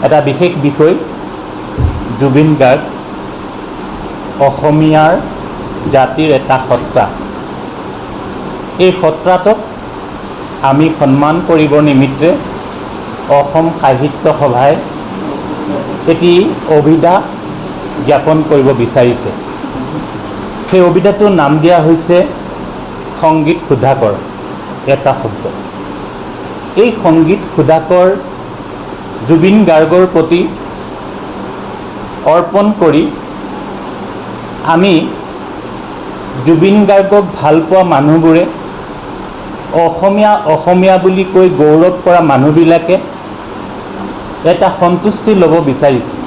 এটা বিশেষ বিষয় জুবিন গাৰ্গ অসমীয়াৰ জাতিৰ এটা সত্তা। এই সত্তাটোক আমি সন্মান কৰিবৰ নিমিত্তে অসম সাহিত্য সভাই এটি অভিধা জ্ঞাপন কৰিব বিচাৰিছে। সেই অভিধাটোৰ নাম দিয়া হৈছে সংগীত সুধাকৰ এটা শব্দ। এই সংগীত সুধাকৰ জুবিন গাৰ্গৰ প্ৰতি অৰ্পণ কৰি আমি জুবিন গাৰ্গক ভাল পোৱা মানুহবোৰে অসমীয়া বুলি কৈ গৌৰৱ কৰা মানুহবিলাকে এটা সন্তুষ্টি ল'ব বিচাৰিছোঁ,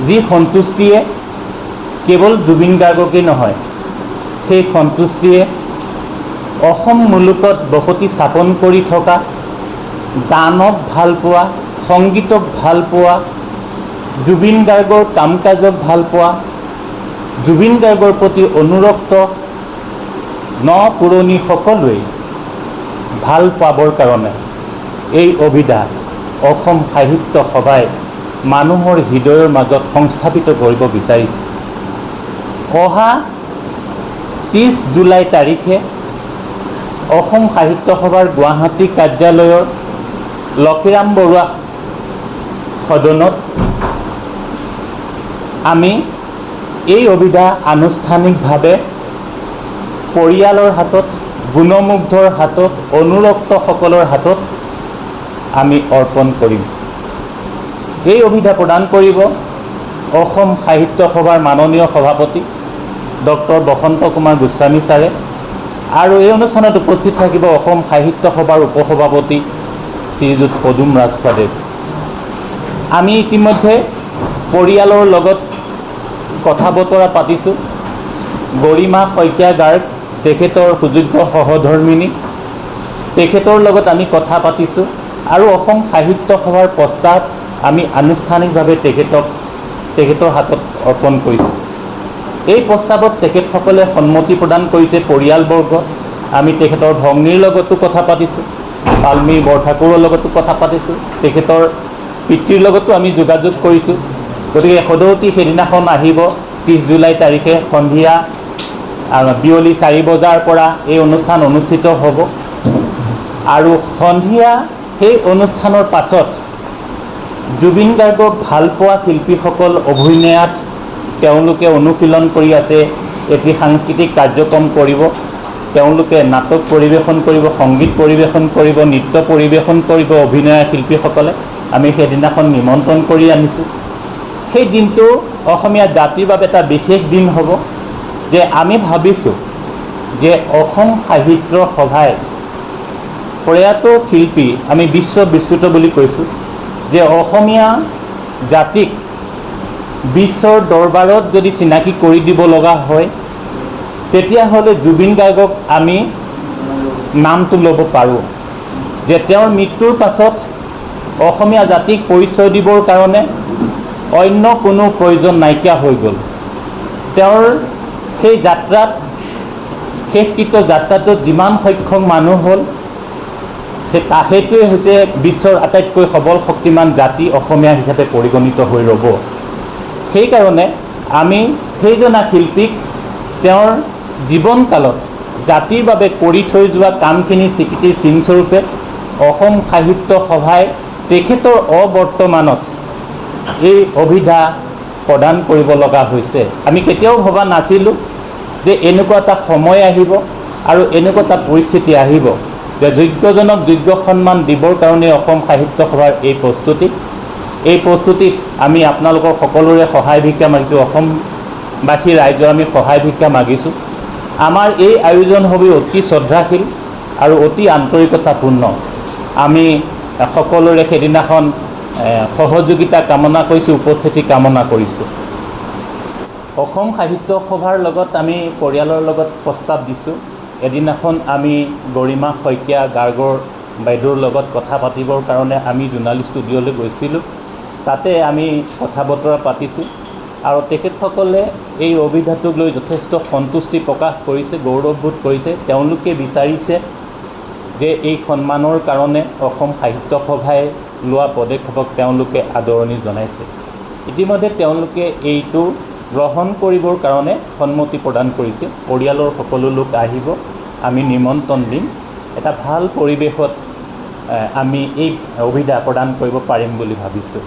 যি সন্তুষ্টিয়ে কেৱল জুবিন গাৰ্গকেই নহয়, সেই সন্তুষ্টিয়ে অসম মুলুকত বসতি স্থাপন কৰি থকা গানক ভাল পোৱা, সংগীতক ভাল পোৱা, জুবিন গাৰ্গৰ কাম কাজক ভাল পোৱা, জুবিন গাৰ্গৰ প্ৰতি অনুৰক্ত ন পুৰণি সকলোৱেই ভাল পাবৰ কাৰণে এই অভিধা অসম সাহিত্য সভাই মানুহৰ হৃদয়ৰ মাজত সংস্থাপিত কৰিব বিচাৰিছে। অহা 30 জুলাই তাৰিখে অসম সাহিত্য সভাৰ গুৱাহাটী কাৰ্যালয়ৰ লক্ষীৰাম বৰুৱা সদনত আমি এই অভিধা আনুষ্ঠানিকভাৱে পৰিয়ালৰ হাতত, গুণমুগ্ধৰ হাতত, অনুৰক্তসকলৰ হাতত আমি অৰ্পণ কৰিম। এই অভিধা প্ৰদান কৰিব অসম সাহিত্য সভাৰ মাননীয় সভাপতি ডক্টৰ বসন্ত কুমাৰ গোস্বামী ছাৰে, আৰু এই অনুষ্ঠানত উপস্থিত থাকিব অসম সাহিত্য সভাৰ উপসভাপতি শ্ৰীযুত পদুম ৰাজখোৱাদেৱ। আমি ইতিমধ্যে পৰিয়ালৰ লগত কথা বতৰা পাতিছোঁ। গৰিমা শইকীয়া গাৰ্গ তেখেতৰ সুযোগ্য সহধৰ্মিনী, তেখেতৰ লগত আমি কথা পাতিছোঁ আৰু অসম সাহিত্য সভাৰ প্ৰস্তাৱ আমি আনুষ্ঠানিকভাৱে তেখেতৰ হাতত অৰ্পণ কৰিছোঁ। এই প্ৰস্তাৱত তেখেতসকলে সন্মতি প্ৰদান কৰিছে। পৰিয়ালবৰ্গ, আমি তেখেতৰ ভগ্নীৰ লগতো কথা পাতিছোঁ, পালমী বৰঠাকুৰৰ লগতো কথা পাতিছোঁ, তেখেতৰ পিতৃৰ লগতো আমি যোগাযোগ কৰিছোঁ। গতিকে সদৌতি সেইদিনাখন আহিব 30 জুলাই তাৰিখে সন্ধিয়া বিয়লি 4 বজাৰ পৰা এই অনুষ্ঠান অনুষ্ঠিত হ'ব আৰু সন্ধিয়া সেই অনুষ্ঠানৰ পাছত জুবিন গাৰ্গক ভাল পোৱা শিল্পীসকল অভিনয়াত তেওঁলোকে অনুশীলন কৰি আছে, এটি সাংস্কৃতিক কাৰ্যক্ৰম কৰিব। তেওঁলোকে নাটক পৰিৱেশন কৰিব, সংগীত পৰিৱেশন কৰিব, নৃত্য পৰিৱেশন কৰিব অভিনয় শিল্পীসকলে। আমি সেইদিনাখন নিমন্ত্ৰণ কৰি আনিছোঁ। সেই দিনটো অসমীয়া জাতিৰ বাবে এটা বিশেষ দিন হ'ব, যে আমি ভাবিছোঁ যে অসম সাহিত্য সভাই প্ৰয়াত শিল্পী, আমি বিশ্ববিশ্ৰুত বুলি কৈছোঁ, যে অসমীয়া জাতিক বিশ্বৰ দৰবাৰত যদি চিনাকি কৰি দিব লগা হয়, তেতিয়াহ'লে জুবিন গাৰ্গক আমি নামটো ল'ব পাৰোঁ। যে তেওঁৰ মৃত্যুৰ পাছত অসমীয়া জাতিক পৰিচয় দিবৰ কাৰণে অন্য কোনো প্ৰয়োজন নাইকিয়া হৈ গ'ল। তেওঁৰ সেই যাত্ৰাত, শেষকৃত্য যাত্ৰাটোত যিমান সংখ্যক মানুহ হ'ল, সেইটোৱে হৈছে বিশ্বৰ আটাইতকৈ সবল শক্তিমান জাতি অসমীয়া হিচাপে পৰিগণিত হৈ ৰ'ব। সেইকাৰণে আমি সেইজনা শিল্পীক তেওঁৰ জীৱনকালত জাতিৰ বাবে কৰি থৈ যোৱা কামখিনি স্বীকৃতিৰ চিনস্বৰূপে অসম সাহিত্য সভাই তেখেতৰ অবৰ্তমানত এই অভিধা প্ৰদান কৰিব লগা হৈছে। আমি কেতিয়াও ভবা নাছিলোঁ যে এনেকুৱা এটা সময় আহিব আৰু এনেকুৱা এটা পৰিস্থিতি আহিব যে যোগ্যজনক যোগ্য সন্মান দিবৰ কাৰণে অসম সাহিত্য সভাৰ এই প্ৰস্তুতিত আমি আপোনালোকৰ সকলোৰে সহায় ভিক্ষা মাগিছোঁ। অসমবাসী ৰাইজৰ আমি সহায় ভিক্ষা মাগিছোঁ। আমাৰ এই আয়োজন হ'ব অতি শ্ৰদ্ধাশীল আৰু অতি আন্তৰিকতাপূৰ্ণ। আমি সকলোৰে সেইদিনাখন সহযোগিতা কামনা কৰিছোঁ, উপস্থিতি কামনা কৰিছোঁ। অসম সাহিত্য সভাৰ লগত আমি পৰিয়ালৰ লগত প্ৰস্তাৱ দিছোঁ। এদিনাখন আমি গৰিমা শইকীয়া গাৰ্গৰ বাইদেউৰ লগত কথা পাতিবৰ কাৰণে আমি জোনালী ষ্টুডিঅ'লৈ গৈছিলোঁ। তাতে আমি কথা বতৰা পাতিছোঁ আৰু তেখেতসকলে এই অভিধাটোক লৈ যথেষ্ট সন্তুষ্টি প্ৰকাশ কৰিছে, গৌৰৱবোধ কৰিছে। তেওঁলোকে বিচাৰিছে যে এই সন্মানৰ কাৰণে অসম সাহিত্য সভাই লোৱা পদক্ষেপক তেওঁলোকে আদৰণি জনাইছে। ইতিমধ্যে তেওঁলোকে এইটো গ্ৰহণ কৰিবৰ কাৰণে সন্মতি প্ৰদান কৰিছে। পৰিয়ালৰ সকলো লোক আহিব, আমি নিমন্ত্ৰণ দিম, এটা ভাল পৰিৱেশত আমি এই সুবিধা প্ৰদান কৰিব পাৰিম বুলি ভাবিছোঁ।